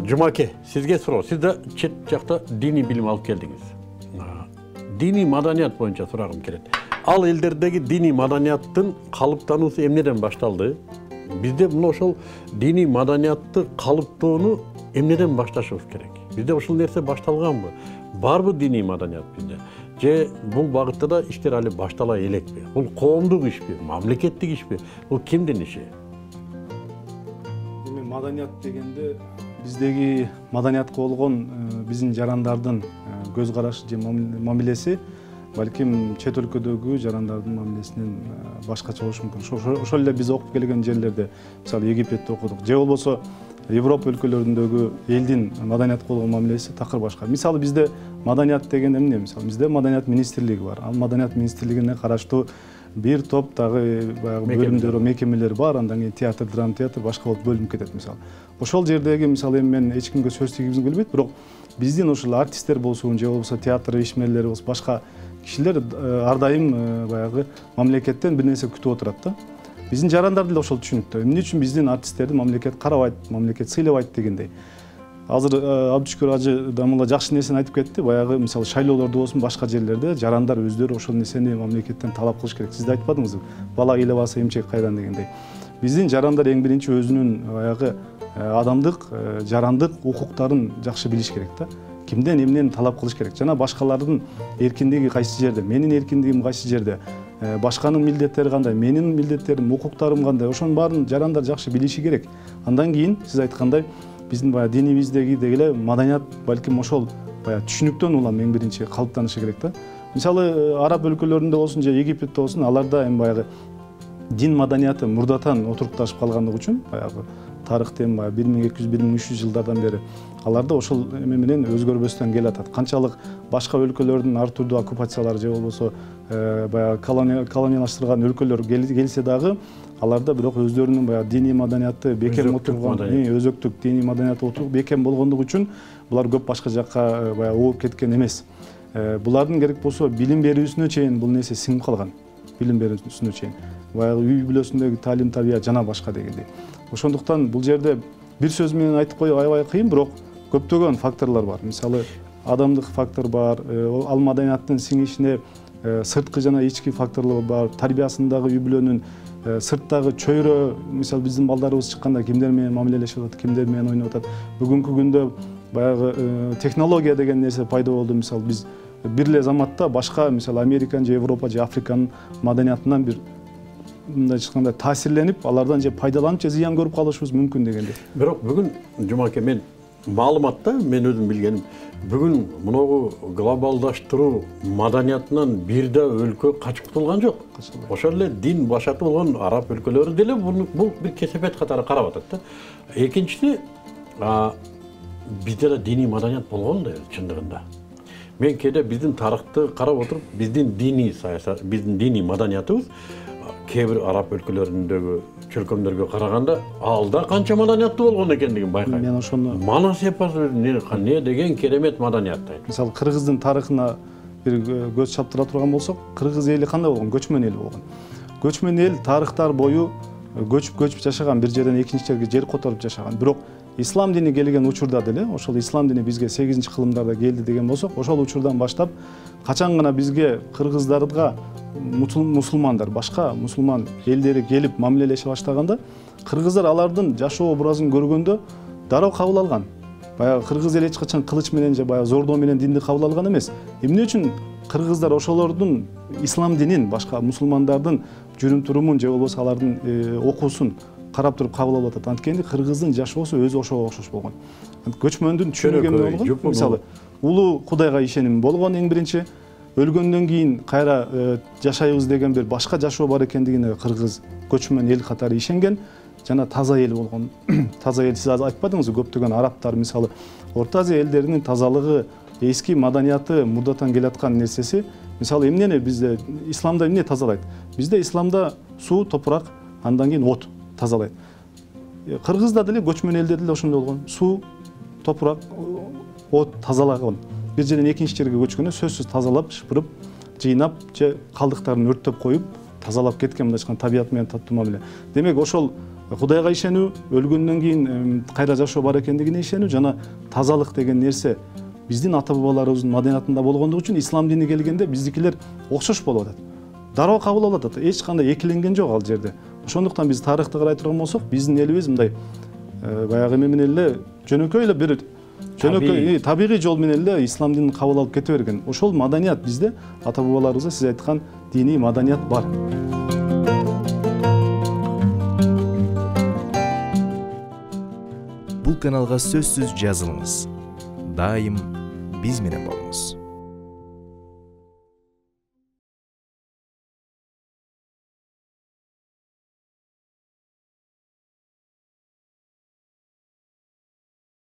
Жумаке, сизге суроо. Сиз да чет жакта диний билим алып келдиңиз. Диний маданият боюнча сурагым келет. Ал элдердеги диний маданияттын калыптануусу эмнеден башталды? Бизде мына ошол диний маданиятты калыптоону эмнеден башташыбыз керек? Бизде ушул нерсе башталганбы? Барбы диний маданият бизде? Же бул багытта да иштер али баштала элекпи? Бул коомдук ишпи, мамлекеттик ишпи? Бул кимдин иши? Маданият дегенде биздеги маданиятка болгон биздин жарандардын көз карашы же мамилеси балким чет өлкөдөгү жарандардын мамилесинен башкача болушу мүмкүн. Ошол эле биз окуп келген жерлерде, мисалы Египетте окудук, же болбосо Европа өлкөлөрүндөгү элдин маданиятка болгон мамилеси такыр башка. Мисалы бизде маданият деген эмне? Мисалы бизде маданият министрлиги бар. Ал маданият министрлигине караштуу бир топ дагы баягы бөлүмдөр, мекемелер бар. Андан кийин театр, драма театр башка болуп бөлүнүп кетет мисалы. Ошол жердеги мисалы эми мен эч кимге сөз тийгизгим келбейт, бирок биздин ошол артисттер болсун, же болбосо театр ишмерлери болсун, башка кишилер ар дайым баягы мамлекеттен бир нерсе күтүп отурат да. Биздин жарандар деле ошол түшүнүктө. Эмне үчүн биздин артисттерди мамлекет карабайт, мамлекет сыйлабайт дегендей. Азыр Абдышкүр ажы дамыла жакшы нерсени айтып кетти. Баягы мисалы шайлоолордо болсун, башка жерлерде жарандар өздөрү ошол нерсени мамлекеттен талап кылыш керек. Сиз да айтпадыңызбы? Бала ыйлабаса эмчек кайдан дегендей. Биздин жарандар эң биринчи өзүнүн баягы адамдык, жарандык укуктарын жакшы билиш керек да. Кимден эмнени талап кылыш керек? Жана башкалардын эркиндиги кайсы жерде, менин эркиндигим кайсы жерде, башканын милдеттери кандай, менин милдеттерим, укуктарым кандай, ошонун баарын жарандар жакшы билиши керек. Андан кийин сиз айткандай биздин баягы динибиздеги деле маданият балким ошол баягы түшүнүктөн улам эң биринчи калыптанышы керек да. Мисалы араб өлкөлөрүндө болсун же Египетте болсун, аларда эми баягы дин маданияты мурдатан отурукташып калгандыгы үчүн баягы тарыхтен 1200-1300 жылдардан бери аларда ошол эме менен өзгөрбөстөн келатат. Канчалык башка өлкөлөрдүн ар түрдүү оккупациялары же болбосо баягы колониялаштырган өлкөлөр келсе дагы аларда бирок өздөрүнүн баягы диний маданияты бекем отурган, өзөктүк диний маданияты отуруп бекем болгондугу үчүн булар көп башка жакка баягы ооп кеткен эмес. Булардын керек болсо билим берүүсүнө чейин бул нерсе сиңип калган. Билим берүүсүнө чейин баягы үй бүлөсүндөгү таалим тарбия жана башка дегендей. Ошондуктан бул жерде бир сөз менен айтып коюу аябай кыйын, бирок көптөгөн факторлор бар. Мисалы адамдык фактор бар, ал маданияттын сиңишине сырткы жана ички факторлор бар, тарбиясындагы үй бүлөнүн сырттагы чөйрө, мисалы биздин балдарыбыз чыкканда кимдер менен мамилелешип атат, кимдер менен ойноп атат. Бүгүнкү күндө баягы технология деген нерсе пайда болду. Мисалы биз бир эле заматта башка, мисалы Американын же Европа же Африканын маданиятынан бир мындай чыкканда таасирленип, алардан же пайдаланып же зыян көрүп калышыбыз мүмкүн дегенде. Бирок бүгүн Жумаке, мен маалыматта мен өзүм билгеним, бүгүн мынагу глобалдаштыруу маданиятынан бир да өлкө качып кутулган жок. Ошол эле дин башаты болгон араб өлкөлөрү деле бул бир кесепет катары карап атат да. Экинчиси, бизде да диний маданият болгон да чындыгында. Мен кээде биздин тарыхты карап отуруп, биздин диний саясат, биздин диний маданиятыбыз кээ бир араб өлкөлөрүндөгү чөлкөмдөргө караганда алда канча маданияттуу болгон экендигин байкайм. Мен ошону Манас эпосу не деген керемет маданият. Мисалы кыргыздын тарыхына бир көз чаптыра турган болсок, кыргыз эли кандай болгон? Көчмөн эл болгон. Көчмөн эл тарыхтар бою көчүп жашаган, бир жерден экинчи жерге жер которуп жашаган. Бирок ислам дини келген учурда деле, ошол ислам дини бизге 8-кылымдарда келди деген болсок, ошол учурдан баштап качан гана бизге кыргыздарга мусулмандар, башка мусулман элдери келип мамилелеше баштаганда, кыргыздар алардын жашоо образын көргөндө дароо кабыл алган. Баягы кыргыз эл эч качан кылыч менен же баягы зордоо менен динди кабыл алган эмес. Эмне үчүн кыргыздар ошолордун ислам динин, башка мусулмандардын жүрүм-турумун же болбосо алардын окуусун карап туруп кабыл алып атат? Анткени кыргыздын жашоосу өзү ошого окшош болгон. Көчмөндүн түшүнүгү эмне болгон? Мисалы улуу Кудайга ишеним болгон эң биринчи, өлгөндөн кийин кайра жашайбыз деген бир башка жашоо бар экендигине кыргыз көчмөн эл катары ишенген жана таза эл болгон. Таза эл, сиз айтпадыңызбы? Көптөгөн арабтар, мисалы Орто Азия элдеринин тазалыгы, эски маданияты мурдатан келаткан нерсеси. Мисалы эмнени бизде исламда эмне тазалайт? Бизде исламда суу, топурак, андан кийин от тазалайт. Кыргызда деле көчмөн элде деле ошондой болгон. Суу, топурак, от тазалаган. Бир жерден экинчи жерге көчкөндө сөзсүз тазалап, шыпырып, жыйнап же калдыктарын өрттөп коюп, тазалап кеткен, мындайча айтканда табият менен таттуу мамиле. Демек ошол Кудайга ишенүү, өлгөндөн кийин кайра жашоо бар экендигине ишенүү жана тазалык деген нерсе биздин ата бабаларыбыздын маданиятында болгондугу үчүн ислам дини келгенде биздикилер окшош болуп атат. Дароо кабыл алып атат. Эч кандай экиленген жок ал жерде. Ошондуктан биз тарыхты карай турган болсок, биздин элибиз мындай баягы эме менен эле жөнөкөй эле бир табигый жол менен эле ислам динин кабыл алып кете берген. Ошол маданият бизде ата бабаларыбызда сиз айткан диний маданият бар. Бул каналга сөзсүз жазылыңыз. Дайым биз менен болуңуз.